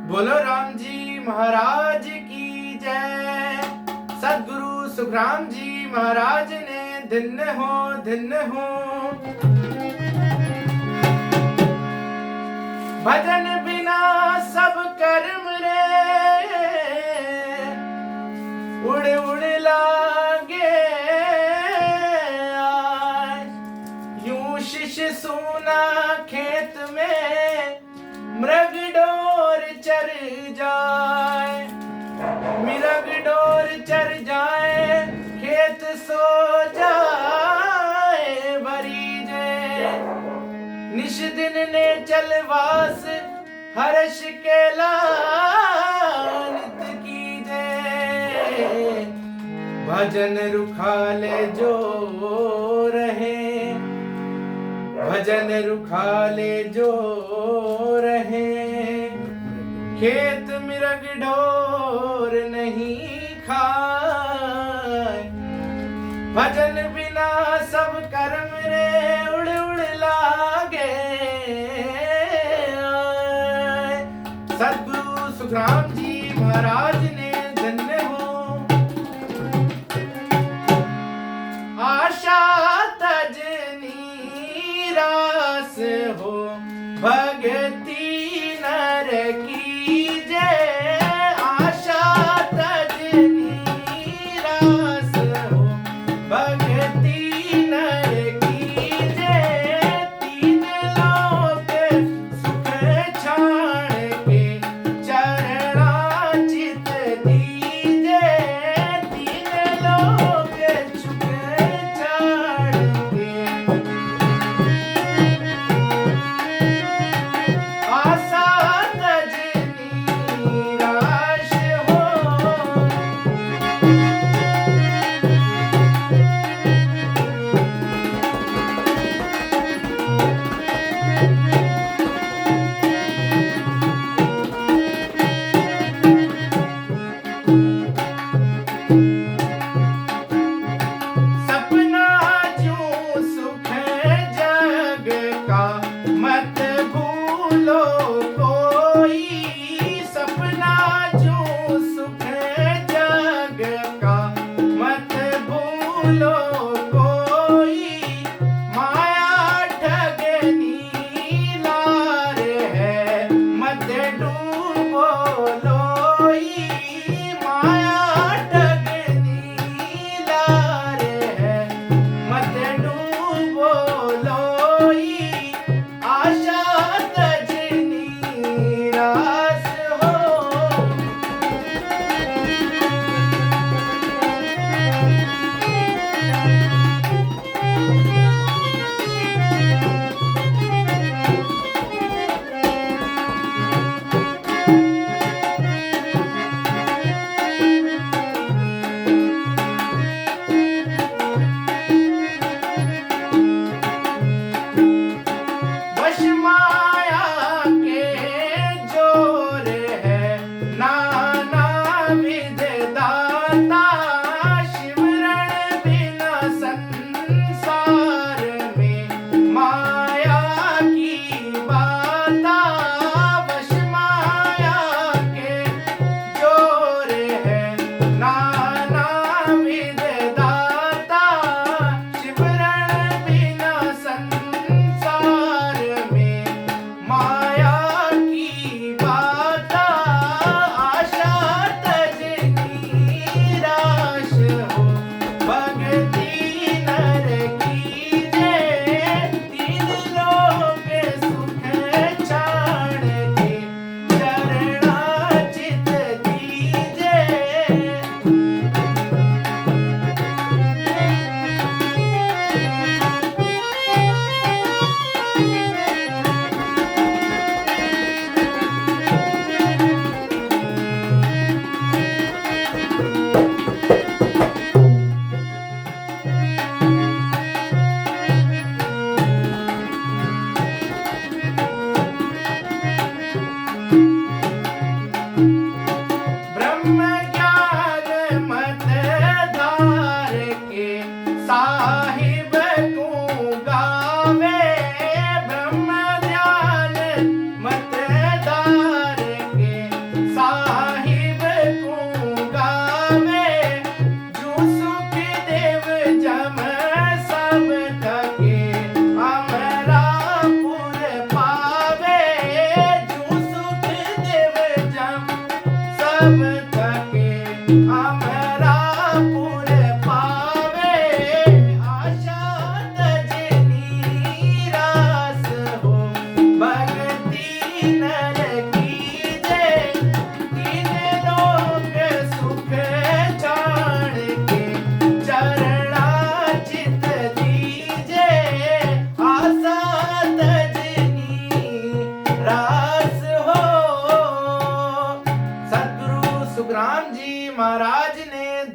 बोलो राम जी महाराज की जय। सद्गुरु सुखराम जी महाराज ने धन्य हो। भजन बिना सब कर्म रे उड़ उड़ लागे आए। यूं शिश सूना खेत में मृग डोर चर जाए। मृग डोर चर जाए खेत सो जाए भरीजे। निश दिन ने चलवास हर्ष के लानित कीजे। भजन रुखाले जो रहे भजन रुखाले जो रहे। खेत मृग डोर नहीं खाए। भजन बिना सब कर्म रे उड़ उड़ लागे आए। सद्गुरु सुखराम जी महाराज ने धन्य हो। आशा तजनी रास हो भगति नर की जय। आशा तजनी रास हो भगति नर की जय। तीन लोक सुख छाण के चरणाचित दीजे। तीन लोक सुख छाण के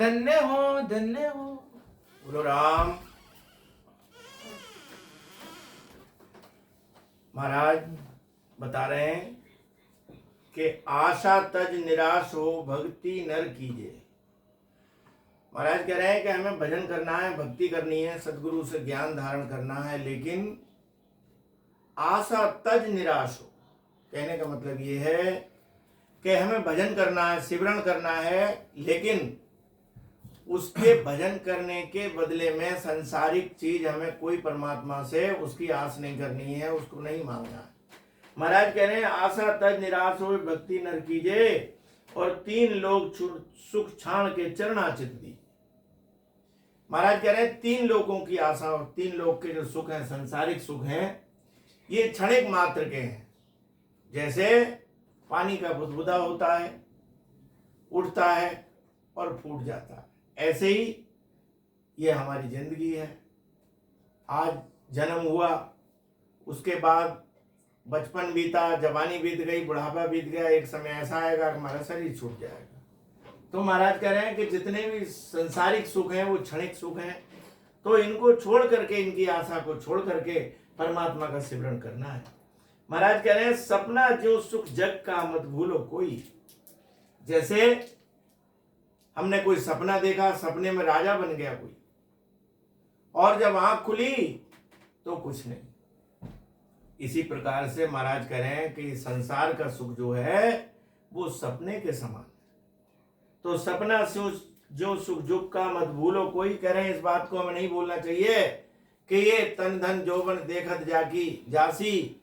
धन्य हो धन्य हो। बोलो राम। महाराज बता रहे हैं कि आशा तज निराश हो भक्ति नर कीजिए। महाराज कह रहे हैं कि हमें भजन करना है, भक्ति करनी है, सदगुरु से ज्ञान धारण करना है, लेकिन आशा तज निराश हो। कहने का मतलब ये है कि हमें भजन करना है, सिमरन करना है, लेकिन उसके भजन करने के बदले में सांसारिक चीज हमें कोई परमात्मा से उसकी आस नहीं करनी है, उसको नहीं मांगना है। महाराज कह रहे हैं आशा तज निराश हो भक्ति नर कीजिए, और 3 लोग सुख छाण के चरणाचित दी। महाराज कह रहे हैं 3 लोगों की आशा और 3 लोग के जो सुख हैं, सांसारिक सुख हैं, ये क्षणिक मात्र के हैं। जैसे पानी का बुदबुदा होता है, उठता है और फूट जाता है, ऐसे ही ये हमारी जिंदगी है। आज जन्म हुआ, उसके बाद बचपन बीता, जवानी बीत गई, बुढ़ापा बीत गया, एक समय ऐसा आएगा कि हमारा शरीर छूट जाएगा। तो महाराज कह रहे हैं कि जितने भी संसारिक सुख हैं वो क्षणिक सुख हैं, तो इनको छोड़ करके, इनकी आशा को छोड़ करके परमात्मा का सिमरन करना है। महाराज कह रहे हैं सपना जो सुख जग का मत भूलो कोई। जैसे हमने कोई सपना देखा, सपने में राजा बन गया कोई, और जब आंख खुली तो कुछ नहीं। इसी प्रकार से महाराज कह रहे हैं कि संसार का सुख जो है वो सपने के समान है। तो सपना जो सुख जुग का मत भूलो कोई। कह रहे हैं इस बात को हमें नहीं भूलना चाहिए कि ये तन धन जौवन देखत जाकी जासी,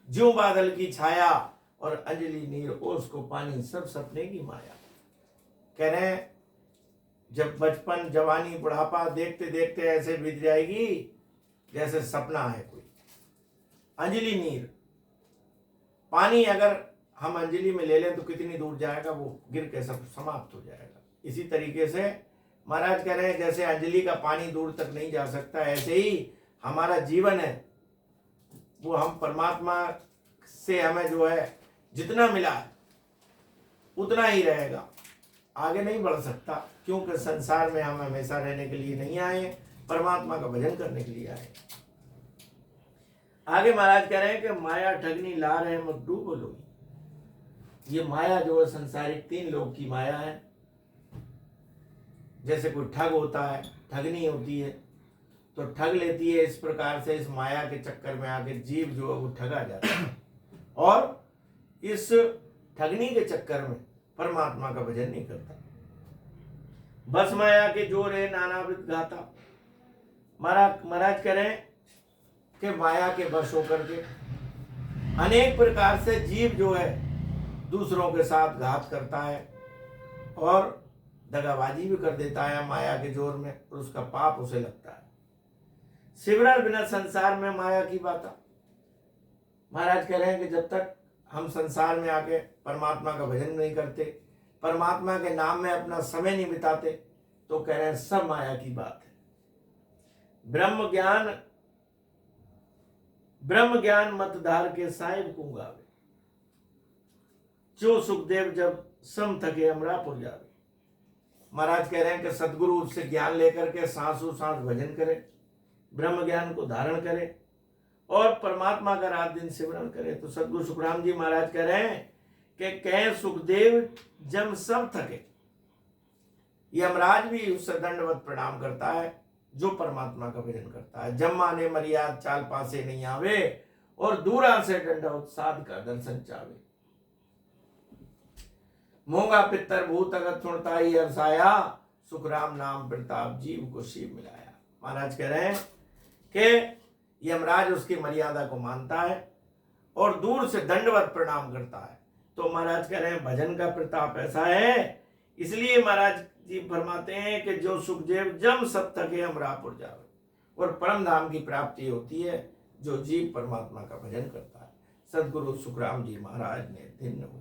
ज्यों बादल की छाया और अंजलि नीर ओस को पानी, सब सपने की माया। कह रहे हैं जब बचपन, जवानी, बुढ़ापा देखते देखते ऐसे बीत जाएगी जैसे सपना है कोई। अंजलि नीर, पानी अगर हम अंजलि में ले लें तो कितनी दूर जाएगा, वो गिर के सब समाप्त हो जाएगा। इसी तरीके से महाराज कह रहे हैं जैसे अंजलि का पानी दूर तक नहीं जा सकता, ऐसे ही हमारा जीवन है वो हम परमात्मा से हमें जो है जितना मिला है उतना ही रहेगा, आगे नहीं बढ़ सकता। क्योंकि संसार में हम हमेशा रहने के लिए नहीं आए, परमात्मा का भजन करने के लिए आए। आगे महाराज कह रहे हैं कि माया ठगनी लार है मत डूबो लोगी। ये माया जो है संसारिक 3 लोग की माया है। जैसे कोई ठग होता है, ठगनी होती है तो ठग लेती है। इस प्रकार से इस माया के चक्कर में आके जीव जो है वो ठगा जाता है, और इस ठगनी के चक्कर में परमात्मा का भजन नहीं करता। बस माया के जोर है नानाविध गाता। महाराज कह रहे हैं कि माया के वश होकर के अनेक प्रकार से जीव जो है दूसरों के साथ घात करता है और दगाबाजी भी कर देता है माया के जोर में, और उसका पाप उसे लगता है। सिमरन बिना संसार में माया की बात। महाराज कह रहे हैं कि जब तक हम संसार में आके परमात्मा का भजन नहीं करते, परमात्मा के नाम में अपना समय नहीं बिताते, तो कह रहे हैं सब माया की बात है। ब्रह्म ज्ञान मत धार के साहिब को गावे, जो सुखदेव जब सम थके अमरापुर जावे। महाराज कह रहे हैं कि सदगुरु से ज्ञान लेकर के सांसों सांस भजन करे, ब्रह्म ज्ञान को धारण करे और परमात्मा का रात दिन सिमरन करे। तो सदगुरु सुखराम जी महाराज कह रहे हैं कि कहे सुखदेव जब सब थके। यमराज भी उससे दंडवत प्रणाम करता है जो परमात्मा का भजन करता है। जब माने मर्याद चाल पासे नहीं आवे, और दूरा से दंडवत साध का दर्शन चावे। मोंगा पितर भूत अगत सुनता ही अरसाया, सुखराम नाम प्रताप जीव को शिव मिलाया। महाराज कह रहे हैं कि यमराज उसकी मर्यादा को मानता है और दूर से दंडवत प्रणाम करता है। तो महाराज कह रहे हैं भजन का प्रताप ऐसा है, इसलिए महाराज जी फरमाते हैं कि जो सुखदेव जम सब थके अमरापुर जावे, और परम धाम की प्राप्ति होती है जो जीव परमात्मा का भजन करता है। सदगुरु सुखराम जी महाराज ने धन्य हो।